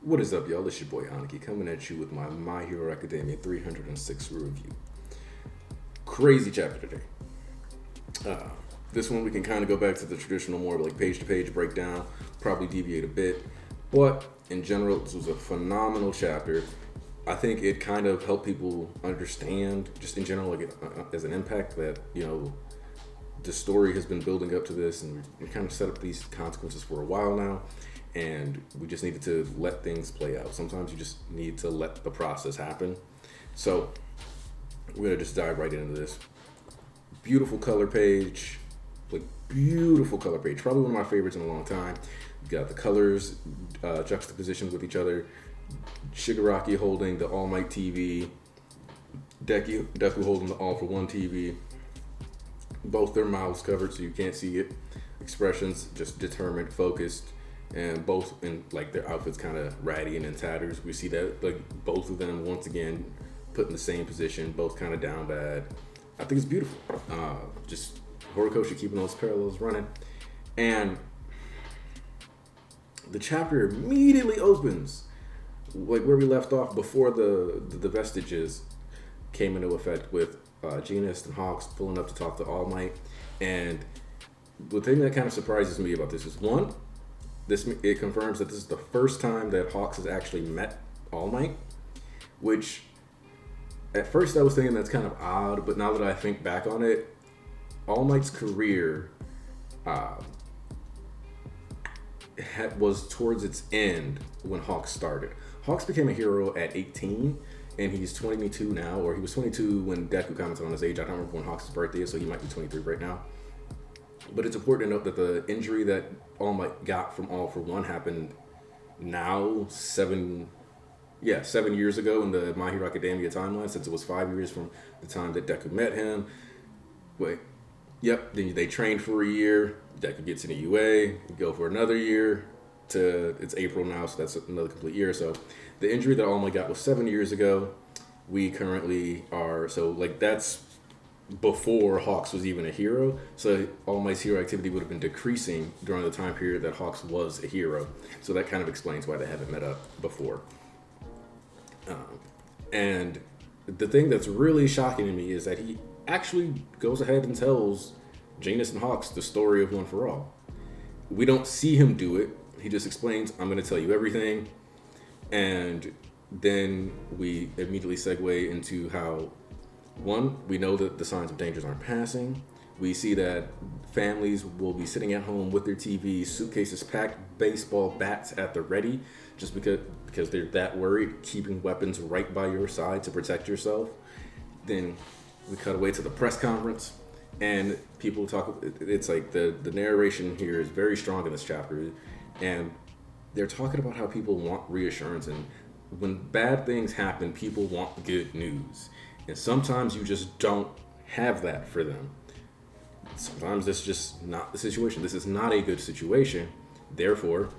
What is up, y'all? It's your boy Aniki coming at you with my My Hero Academia 306 review. Crazy chapter today. Uh, this one we can kind of go back to the traditional, more like page-to-page breakdown, probably deviate a bit, but in general, this was a phenomenal chapter. I think it kind of helped people understand, just in general, like as an impact that the story has been building up to this, and we kind of set up these consequences for a while now, and we just needed to let things play out. Sometimes you just need to let the process happen. So we're gonna just dive right into this. Beautiful color page, like beautiful color page. Probably one of my favorites in a long time. You got the colors juxtapositioned with each other. Shigaraki holding the All Might TV, Deku holding the All for One TV. Both their mouths covered so you can't see it. Expressions just determined, focused, and both in like their outfits kind of ratty and in tatters. We see that like both of them once again put in the same position, both kind of down bad. I think it's beautiful. Just Horikoshi keeping those parallels running, and the chapter immediately opens like where we left off before the vestiges came into effect with Genus and Hawks pulling up to talk to All Might. And the thing that kind of surprises me about this is one, it confirms that this is the first time that Hawks has actually met All Might, which at first I was thinking that's kind of odd, but now that I think back on it, All Might's career was towards its end when Hawks started. Hawks became a hero at 18, and he's 22 now, or he was 22 when Deku commented on his age. I don't remember when Hawks' birthday is, so he might be 23 right now. But it's important to note that the injury that All Might got from All for One happened now 7 years ago in the My Hero Academia timeline, since it was 5 years from the time that Deku met him. Then they trained for a year. Deku gets in a UA, go for another year. It's April now, so that's another complete year. So the injury that All Might got was 7 years ago. We currently are, so like that's before Hawks was even a hero. So All Might's hero activity would have been decreasing during the time period that Hawks was a hero. So that kind of explains why they haven't met up before. And the thing that's really shocking to me is that he actually goes ahead and tells Janus and Hawks the story of One for All. We don't see him do it. He just explains, I'm going to tell you everything. And then we immediately segue into how, one, we know that the signs of dangers aren't passing. We see that families will be sitting at home with their TVs, suitcases packed, baseball bats at the ready, just because they're that worried, keeping weapons right by your side to protect yourself. Then we cut away to the press conference, and people talk. It's like the narration here is very strong in this chapter, and they're talking about how people want reassurance, and when bad things happen, people want good news, and sometimes you just don't have that for them. Sometimes it's just not the situation. This is not a good situation, therefore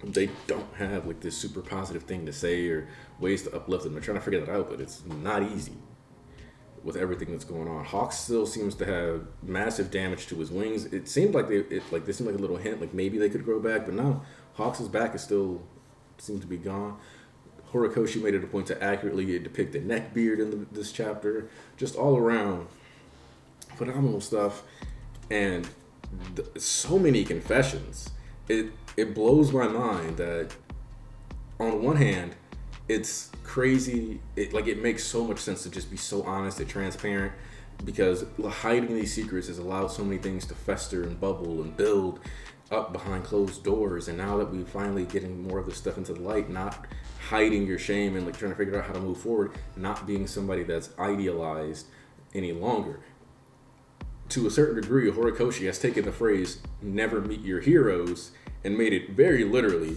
they don't have like this super positive thing to say or ways to uplift them. They're trying to figure that out, but it's not easy with everything that's going on. Hawks still seems to have massive damage to his wings. It seemed like this seemed like a little hint, like maybe they could grow back, but no, Hawks' back is still seems to be gone. Horikoshi made it a point to accurately depict the neck beard in this chapter. Just all around phenomenal stuff, and so many confessions. It blows my mind that on one hand, it's crazy. It makes so much sense to just be so honest and transparent, because hiding these secrets has allowed so many things to fester and bubble and build up behind closed doors. And now that we're finally getting more of this stuff into the light, not hiding your shame and like trying to figure out how to move forward, not being somebody that's idealized any longer. To a certain degree, Horikoshi has taken the phrase "never meet your heroes" and made it very literally,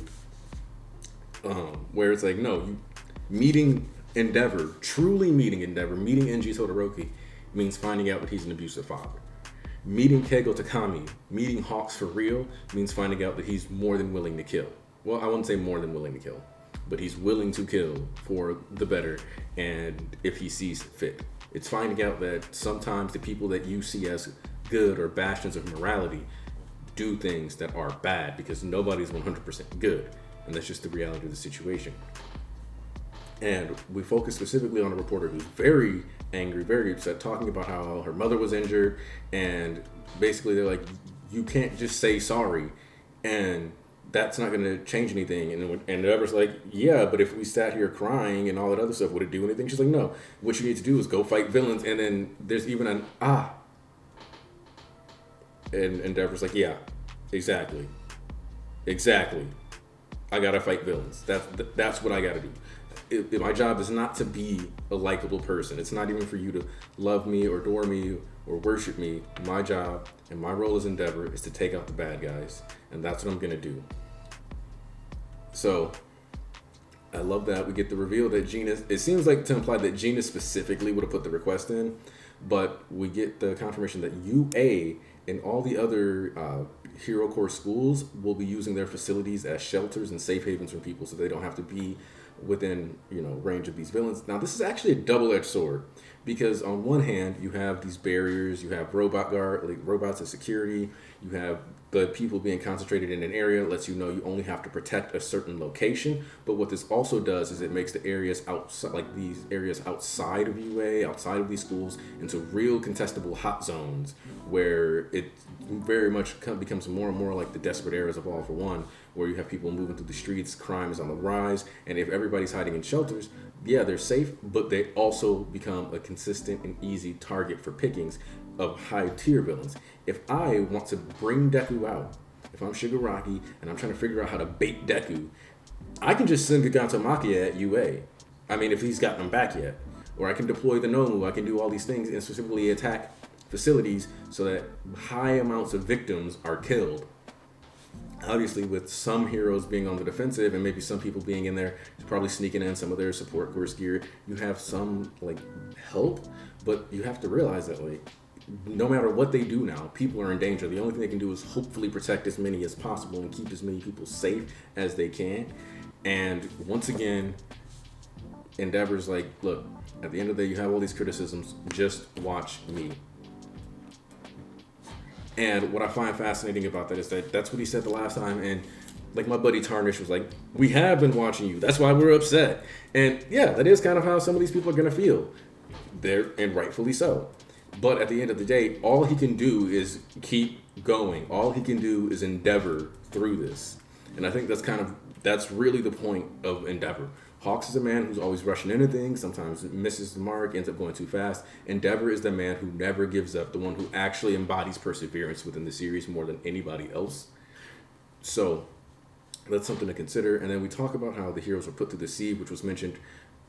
where it's like, no, meeting Endeavor, truly meeting Endeavor, meeting Enji Todoroki means finding out that he's an abusive father. Meeting Keigo Takami, meeting Hawks for real, means finding out that he's more than willing to kill. Well, I wouldn't say more than willing to kill, but he's willing to kill for the better and if he sees fit. It's finding out that sometimes the people that you see as good or bastions of morality do things that are bad, because nobody's 100% good. and that's just the reality of the situation. And we focus specifically on a reporter who's very angry, very upset, talking about how her mother was injured, and basically they're like, you can't just say sorry, and that's not going to change anything. And Deborah's like, yeah, but if we sat here crying and all that other stuff, would it do anything? She's like, no. What you need to do is go fight villains. And then there's even an and Deborah's like, yeah, exactly. I gotta fight villains. That's what I gotta do. My job is not to be a likable person. It's not even for you to love me or adore me or worship me. My job and my role as Endeavor is to take out the bad guys, and that's what I'm gonna do. So I love that we get the reveal that Gina, it seems like to imply that Gina specifically would have put the request in, but we get the confirmation that UA and all the other Hero Corps schools will be using their facilities as shelters and safe havens for people, so they don't have to be within range of these villains. Now this is actually a double-edged sword, because on one hand you have these barriers, you have robots as security, you have the people being concentrated in an area that lets you know you only have to protect a certain location. But what this also does is it makes the areas outside, like these areas outside of UA, outside of these schools, into real contestable hot zones where it very much becomes more and more like the desperate eras of All for One, where you have people moving through the streets, crime is on the rise, and if everybody's hiding in shelters, yeah, they're safe, but they also become a consistent and easy target for pickings of high tier villains. If I want to bring Deku out, if I'm Shigaraki and I'm trying to figure out how to bait Deku, I can just send Giganto Makia at UA. I mean, if he's gotten them back yet. Or I can deploy the Nomu, I can do all these things and specifically attack facilities so that high amounts of victims are killed. Obviously, with some heroes being on the defensive and maybe some people being in there, probably sneaking in some of their support course gear, you have some help, but you have to realize that no matter what they do now, people are in danger. The only thing they can do is hopefully protect as many as possible and keep as many people safe as they can. And once again, Endeavor's like, look, at the end of the day, you have all these criticisms, just watch me. And what I find fascinating about that is that that's what he said the last time. And my buddy Tarnish was like, we have been watching you. That's why we're upset. And yeah, that is kind of how some of these people are going to feel. And rightfully so. But at the end of the day, all he can do is keep going. All he can do is endeavor through this. And I think that's really the point of Endeavor. Hawks is a man who's always rushing into things, sometimes misses the mark, ends up going too fast. Endeavor is the man who never gives up, the one who actually embodies perseverance within the series more than anybody else. So that's something to consider. And then we talk about how the heroes were put through the sea, which was mentioned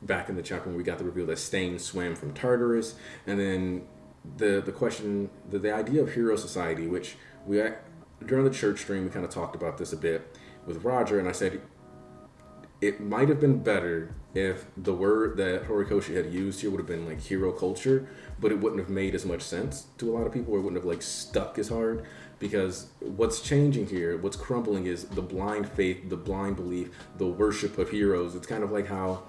back in the chapter when we got the reveal that Stain swam from Tartarus. And then the question, the idea of hero society, which during the church stream, we kind of talked about this a bit with Roger, and I said, it might have been better if the word that Horikoshi had used here would have been hero culture, but it wouldn't have made as much sense to a lot of people, or it wouldn't have stuck as hard, because what's changing here, what's crumbling is the blind faith, the blind belief, the worship of heroes. It's kind of like how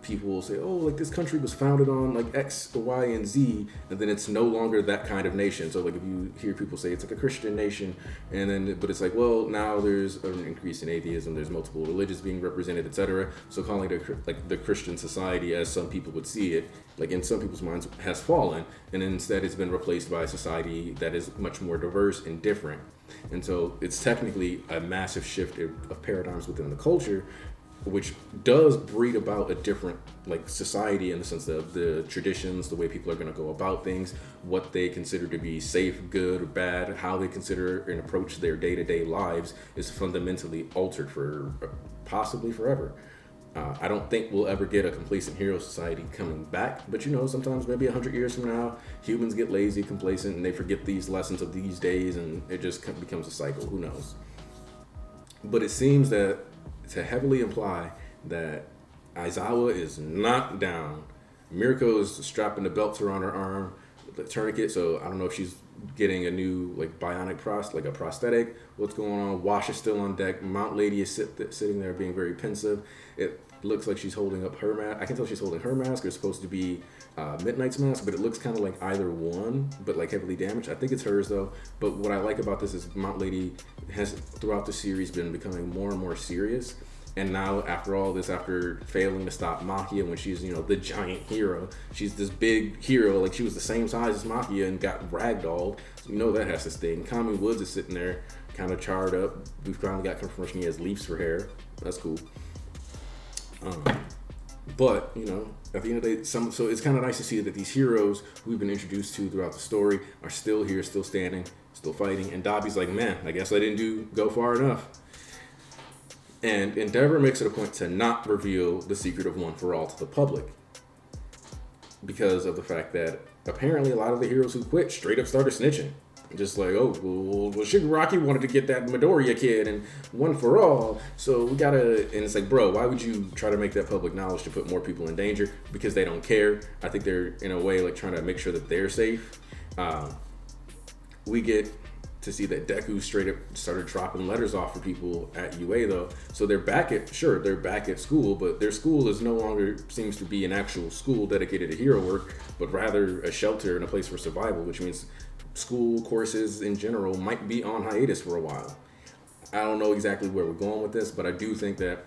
people will say, oh, this country was founded on X, Y, and Z, and then it's no longer that kind of nation. So if you hear people say it's a Christian nation, but it's well, now there's an increase in atheism, there's multiple religions being represented, etc. So calling it the Christian society, as some people would see it, in some people's minds, has fallen, and instead it's been replaced by a society that is much more diverse and different. And so it's technically a massive shift of paradigms within the culture, which does breed about a different society in the sense of the traditions, the way people are going to go about things, what they consider to be safe, good, or bad, how they consider and approach their day-to-day lives is fundamentally altered for possibly forever. I don't think we'll ever get a complacent hero society coming back, but sometimes maybe 100 years from now, humans get lazy, complacent, and they forget these lessons of these days, and it just becomes a cycle. Who knows? But it seems that to heavily imply that Aizawa is not down. Mirko is strapping the belt around her arm, the tourniquet, so I don't know if she's getting a new like like a prosthetic. What's going on? Wash is still on deck. Mount Lady is sitting there being very pensive. It looks like she's holding up her mask. I can tell she's holding her mask. It's supposed to be Midnight's mask, but it looks kind of like either one, but like heavily damaged. I think it's hers though. But what I like about this is Mount Lady has throughout the series been becoming more and more serious. And now, after all this, after failing to stop Machia when she's, the giant hero, she's this big hero, like she was the same size as Machia and got ragdolled. So that has to sting. Kami Woods is sitting there, kind of charred up. We've finally got confirmation he has leaves for hair. That's cool. But, at the end of the day, so it's kind of nice to see that these heroes who we've been introduced to throughout the story are still here, still standing, still fighting. And Dobby's like, man, I guess I didn't go far enough. And Endeavor makes it a point to not reveal the secret of One for All to the public because of the fact that apparently a lot of the heroes who quit straight up started snitching. Just like, well, Shigaraki wanted to get that Midoriya kid and One for All, so we gotta, and it's like, bro, why would you try to make that public knowledge to put more people in danger? Because they don't care. I think they're, in a way, like trying to make sure that they're safe. We get to see that Deku straight up started dropping letters off for people at UA though. So they're back at school, but their school is no longer seems to be an actual school dedicated to hero work, but rather a shelter and a place for survival, which means school courses in general might be on hiatus for a while. I don't know exactly where we're going with this, but I do think that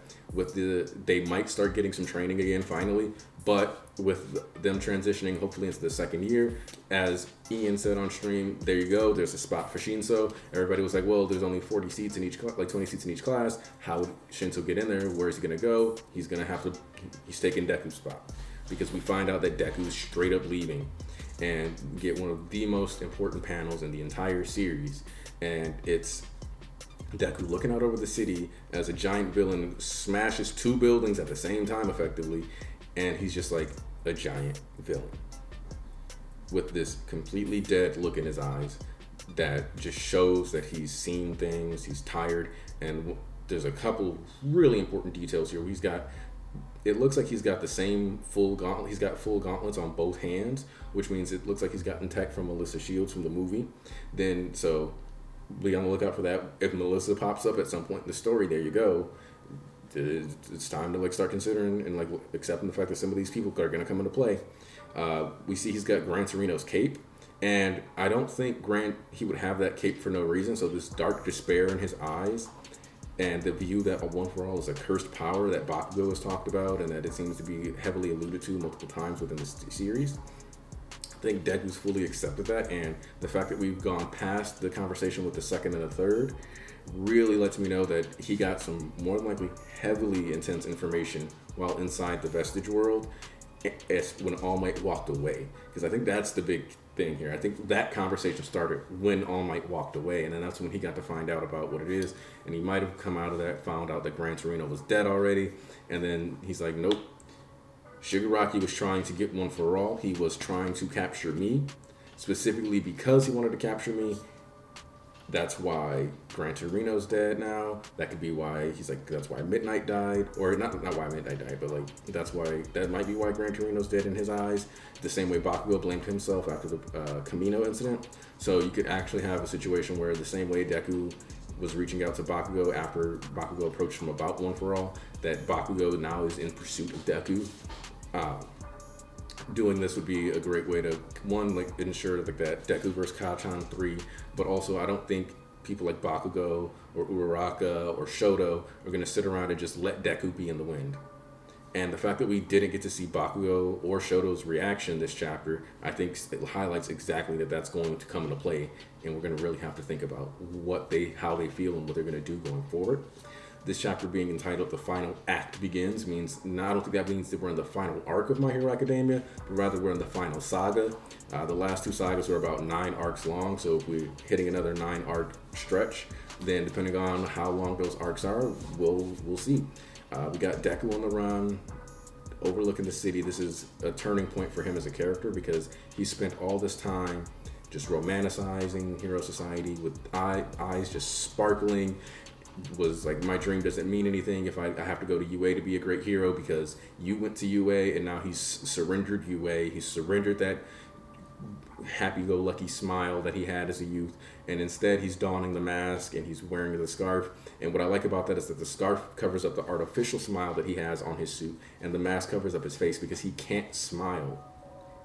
they might start getting some training again finally, but with them transitioning hopefully into the second year, as Ian said on stream, there you go, there's a spot for Shinso. Everybody was like, well, there's only 40 seats in each, like 20 seats in each class. How would Shinso get in there? Where is he going to go? He's taking Deku's spot, because we find out that Deku is straight up leaving and get one of the most important panels in the entire series, and it's Deku looking out over the city as a giant villain smashes two buildings at the same time effectively, and he's just like a giant villain with this completely dead look in his eyes that just shows that he's seen things, he's tired, and there's a couple really important details here. It looks like he's got the same full gauntlet. He's got full gauntlets on both hands, which means it looks like he's gotten tech from Melissa Shields from the movie. So be on the lookout for that. If Melissa pops up at some point in the story, there you go. It's time to start considering and accepting the fact that some of these people are going to come into play. We see he's got Gran Torino's cape, and I don't think he would have that cape for no reason. So this dark despair in his eyes, and the view that a One for All is a cursed power that Bakugo has talked about, and that it seems to be heavily alluded to multiple times within this series. I think Deku's fully accepted that, and the fact that we've gone past the conversation with the second and the third really lets me know that he got some more than likely heavily intense information while inside the Vestige world when All Might walked away. Because I think that's the big thing here. I think that conversation started when All Might walked away, and then that's when he got to find out about what it is, and he might have come out of that, found out that Gran Torino was dead already, and then he's like, nope. Shigaraki was trying to get One for All. He was trying to capture me, specifically because he wanted to capture me. That's why Gran Torino's dead now. That could be why that's why Midnight died, or not why Midnight died, but that might be why Gran Torino's dead in his eyes. The same way Bakugo blamed himself after the Camino incident. So you could actually have a situation where the same way Deku was reaching out to Bakugo after Bakugo approached him about One for All, that Bakugo now is in pursuit of Deku. Doing this would be a great way to ensure that Deku versus Kachan 3, but also I don't think people like Bakugo or Uraraka or Shoto are going to sit around and just let Deku be in the wind. And the fact that we didn't get to see Bakugo or Shoto's reaction this chapter, I think it highlights exactly that's going to come into play, and we're going to really have to think about how they feel and what they're going to do going forward. This chapter being entitled "The Final Act Begins" means I don't think that means that we're in the final arc of My Hero Academia, but rather we're in the final saga. The last two sagas were about 9 arcs long, so if we're hitting another 9 arc stretch, then depending on how long those arcs are, we'll see. We got Deku on the run, overlooking the city. This is a turning point for him as a character because he spent all this time just romanticizing Hero Society with eyes just sparkling. Was like, my dream doesn't mean anything if I have to go to UA to be a great hero because you went to UA, and now he's surrendered UA. He's surrendered happy-go-lucky smile that he had as a youth, and instead he's donning the mask and he's wearing the scarf. And what I like about that is that the scarf covers up the artificial smile that he has on his suit, and the mask covers up his face because he can't smile.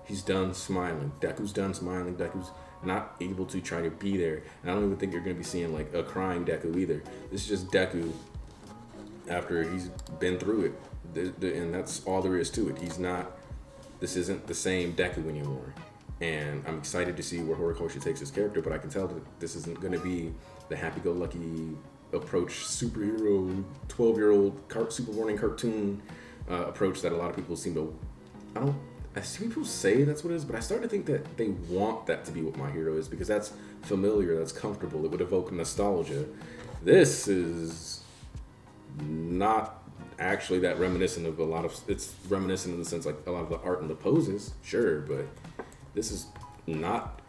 He's done smiling. Deku's done smiling. Deku's not able to try to be there. And I don't even think you're going to be seeing like a crying Deku either. This is just Deku after he's been through it. And that's all there is to it. This isn't the same Deku anymore. And I'm excited to see where Horikoshi takes his character, but I can tell that this isn't going to be the happy-go-lucky approach, superhero, 12-year-old super morning cartoon approach that a lot of people seem to... I see people say that's what it is, but I start to think that they want that to be what My Hero is because that's familiar, that's comfortable, it would evoke nostalgia. This is not actually that reminiscent of a lot of... It's reminiscent in the sense like a lot of the art and the poses, sure, but this is not...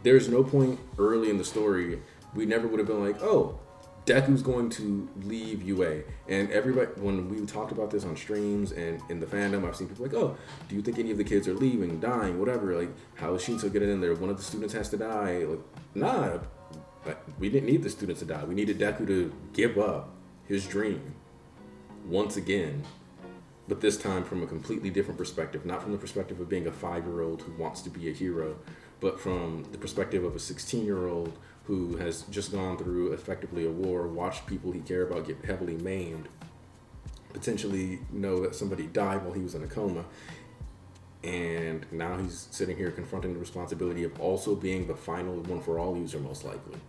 There's no point early in the story we never would have been like, oh, Deku's going to leave UA. And everybody, when we talked about this on streams and in the fandom, I've seen people like, oh, do you think any of the kids are leaving, dying, whatever? Like, how is Shinso getting in there? One of the students has to die. Like, nah, we didn't need the students to die. We needed Deku to give up his dream once again, but this time from a completely different perspective, not from the perspective of being a 5-year-old who wants to be a hero, but from the perspective of a 16-year-old who has just gone through effectively a war, watched people he cared about get heavily maimed, potentially know that somebody died while he was in a coma, and now he's sitting here confronting the responsibility of also being the final One For All user, most likely.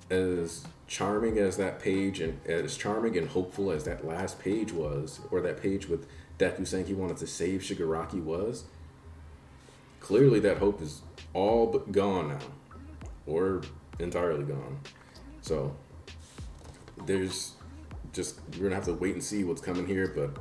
As charming as that page and as charming and hopeful as that last page was, or that page with Deku saying he wanted to save Shigaraki was, clearly that hope is all but gone now. Or entirely gone. So there's just, we're gonna have to wait and see what's coming here, but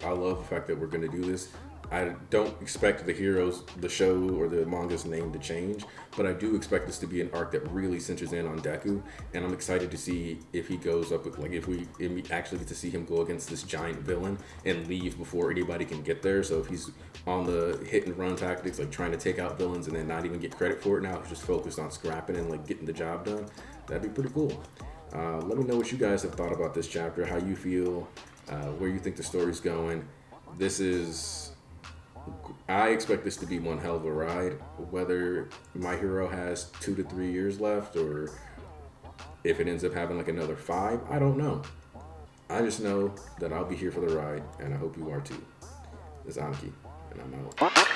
I love the fact that we're gonna do this. I don't expect the show or the manga's name to change, but I do expect this to be an arc that really centers in on Deku, and I'm excited to see if he goes up with, like, if we actually get to see him go against this giant villain and leave before anybody can get there. So if he's on the hit and run tactics, like trying to take out villains and then not even get credit for it now, he's just focused on scrapping and like getting the job done, that'd be pretty cool. Let me know what you guys have thought about this chapter, how you feel, where you think the story's going. I expect this to be one hell of a ride. Whether My Hero has 2 to 3 years left, or if it ends up having like another 5, I don't know. I just know that I'll be here for the ride, and I hope you are too. This is Anki, and I'm out.